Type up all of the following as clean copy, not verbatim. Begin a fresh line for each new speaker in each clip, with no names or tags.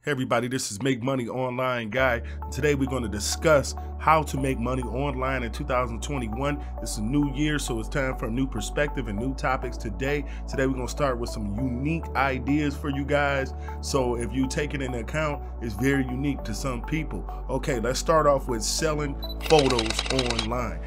Hey everybody, this is Make Money Online Guy. Today we're going to discuss how to make money online in 2021. It's a new year, so it's time for a new perspective and new topics today. Today we're going to start with some unique ideas for you guys. So if you take it into account, it's very unique to some people. Okay, let's start off with selling photos online.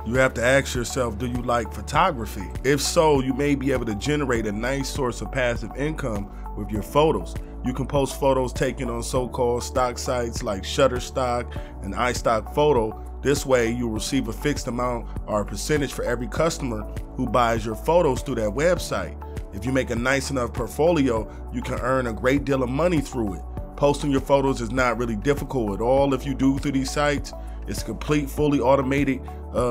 You have to ask yourself, do you like photography? If so, you may be able to generate a nice source of passive income with your photos. You can post photos taken on so-called stock sites like Shutterstock and iStock Photo. This way, you'll receive a fixed amount or a percentage for every customer who buys your photos through that website. If you make a nice enough portfolio, you can earn a great deal of money through it. Posting your photos is not really difficult at all if you do through these sites. It's a complete, fully automated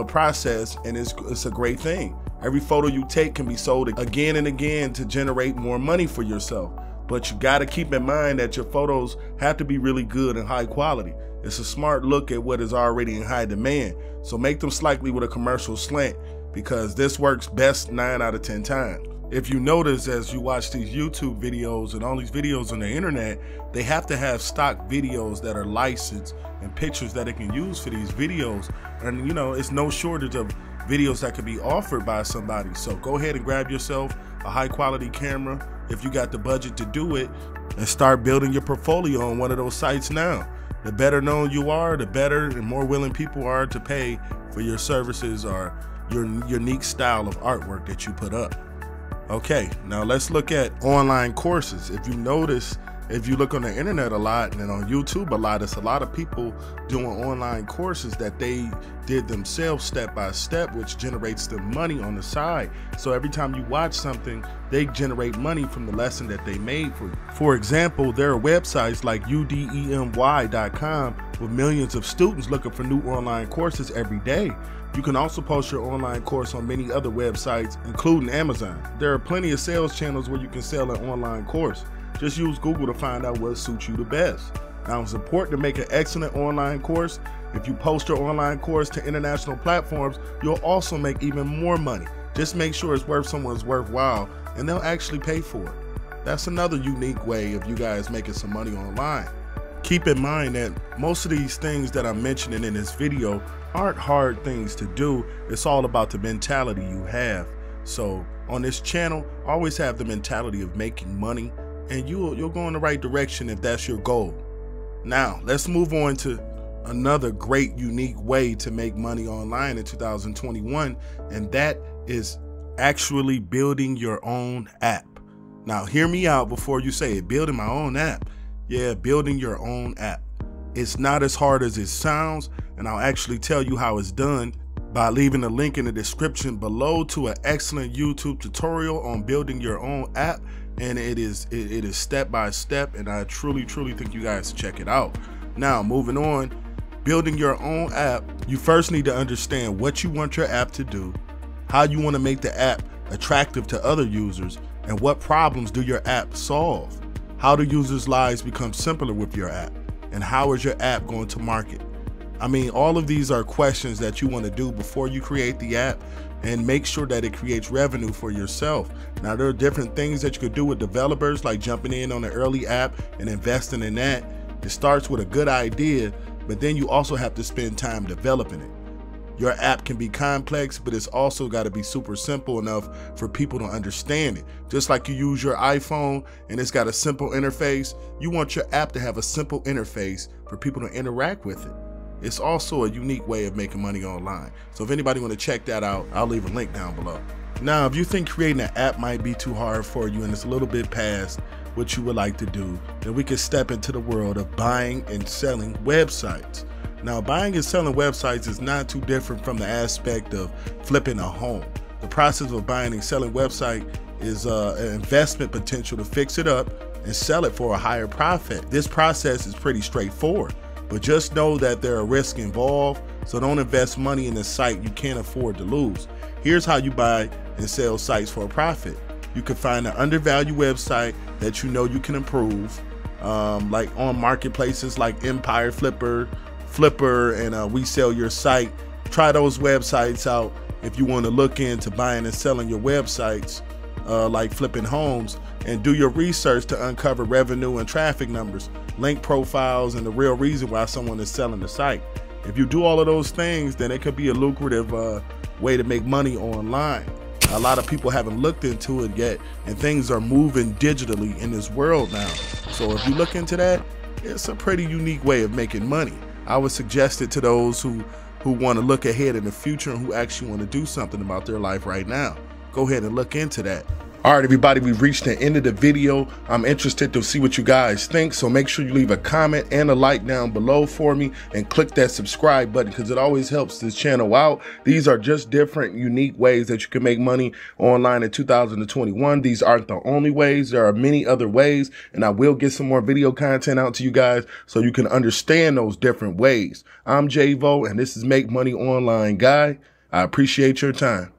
process, and it's a great thing. Every photo you take can be sold again and again to generate more money for yourself. But you gotta keep in mind that your photos have to be really good and high quality. It's a smart look at what is already in high demand. So make them slightly with a commercial slant, because this works best 9 out of 10 times. If you notice, as you watch these YouTube videos and all these videos on the internet, they have to have stock videos that are licensed and pictures that they can use for these videos. And you know, it's no shortage of videos that could be offered by somebody. So go ahead and grab yourself a high quality camera if you got the budget to do it, and start building your portfolio on one of those sites now. The better known you are, the better and more willing people are to pay for your services or your unique style of artwork that you put up. Okay, now let's look at online courses. If you notice, if you look on the internet a lot and on YouTube a lot, it's a lot of people doing online courses that they did themselves step by step, which generates them money on the side. So every time you watch something, they generate money from the lesson that they made for you. For example, there are websites like udemy.com with millions of students looking for new online courses every day. You can also post your online course on many other websites, including Amazon. There are plenty of sales channels where you can sell an online course. Just use Google to find out what suits you the best. Now, it's important to make an excellent online course. If you post your online course to international platforms, you'll also make even more money. Just make sure it's worth someone's worthwhile, and they'll actually pay for it. That's another unique way of you guys making some money online. Keep in mind that most of these things that I'm mentioning in this video aren't hard things to do. It's all about the mentality you have. So on this channel, always have the mentality of making money, and you'll go in the right direction if that's your goal. Now, let's move on to another great, unique way to make money online in 2021, and that is actually building your own app. Now, hear me out before you say it. Building my own app. Yeah, building your own app. It's not as hard as it sounds, and I'll actually tell you how it's done by leaving a link in the description below to an excellent YouTube tutorial on building your own app. And it is step by step, and I truly think you guys should check it out. Now, moving on, building your own app, you first need to understand what you want your app to do, how you want to make the app attractive to other users, and what problems do your app solve. How do users' lives become simpler with your app, and how is your app going to market? I mean, all of these are questions that you want to do before you create the app, and make sure that it creates revenue for yourself. Now, there are different things that you could do with developers, like jumping in on an early app and investing in that. It starts with a good idea, but then you also have to spend time developing it. Your app can be complex, but it's also got to be super simple enough for people to understand it. Just like you use your iPhone and it's got a simple interface, you want your app to have a simple interface for people to interact with it. It's also a unique way of making money online. So if anybody want to check that out, I'll leave a link down below. Now, if you think creating an app might be too hard for you and it's a little bit past what you would like to do, then we can step into the world of buying and selling websites. Now, buying and selling websites is not too different from the aspect of flipping a home. The process of buying and selling website is an investment potential to fix it up and sell it for a higher profit. This process is pretty straightforward, but just know that there are risks involved, so don't invest money in a site you can't afford to lose. Here's how you buy and sell sites for a profit. You can find an undervalued website that you know you can improve, like on marketplaces like Empire, Flipper, and We Sell Your Site. Try those websites out if you want to look into buying and selling your websites. like flipping homes, and do your research to uncover revenue and traffic numbers, link profiles, and the real reason why someone is selling the site. If you do all of those things, then it could be a lucrative way to make money online. A lot of people haven't looked into it yet, and things are moving digitally in this world now. So if you look into that, it's a pretty unique way of making money. I would suggest it to those who want to look ahead in the future and who actually want to do something about their life right now. Go ahead and look into that. All right, everybody, we've reached the end of the video. I'm interested to see what you guys think, so make sure you leave a comment and a like down below for me, and click that subscribe button because it always helps this channel out. These are just different, unique ways that you can make money online in 2021. These aren't the only ways. There are many other ways, and I will get some more video content out to you guys so you can understand those different ways. I'm Javo, and this is Make Money Online Guy. I appreciate your time.